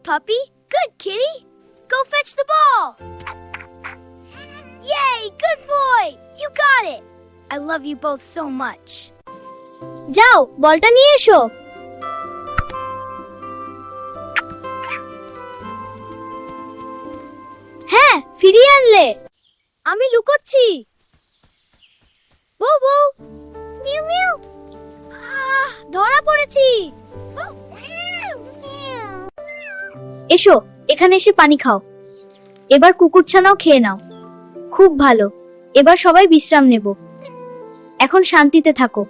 puppy. Good, kitty. Go fetch the ball. Yay, good boy. You got it. I love you both so much. যাও, বলটা নিয়ে এসো। হ্যাঁ, ফিরিয়ে আনলে। আমি লুকোচ্ছি। বউ বউ। Mu mu. ধরা পড়েছি। এসো, এখানে এসে পানি খাও। এবার কুকুরছানাও খেয়ে নাও। খুব ভালো। এবার সবাই বিশ্রাম নেব। এখন শান্তিতে থাকো।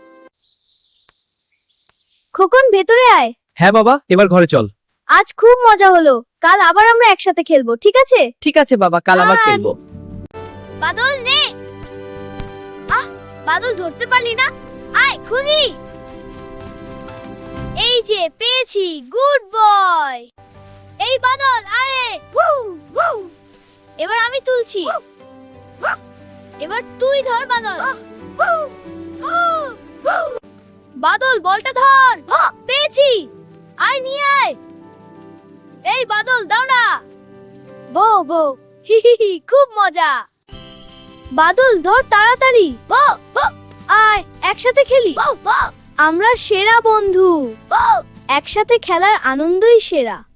খোকন, ভেতরে আয়। হ্যাঁ বাবা, এবার ঘরে চল। আজ খুব মজা হলো। কাল আবার আমরা একসাথে খেলবো, ঠিক আছে? ঠিক আছে বাবা, কাল আবার আর- খেলবো। বাদল নে। বাদল ধরতে পারলি না? আয় খুদি। এই যে পেয়েছি, গুড বয়। এই বাদল আয়। এবার আমি তুলছি। এবার তুই ধর বাদল। বাদল বলটা ধর। পেয়েছি। আয় নিয়ে আয়। এই বাদল দাও না। বউ বউ। খুব মজা। বাদল ধর তাড়াতাড়ি। আয় একসাথে খেলি। আমরা সেরা বন্ধু। একসাথে খেলার আনন্দই সেরা।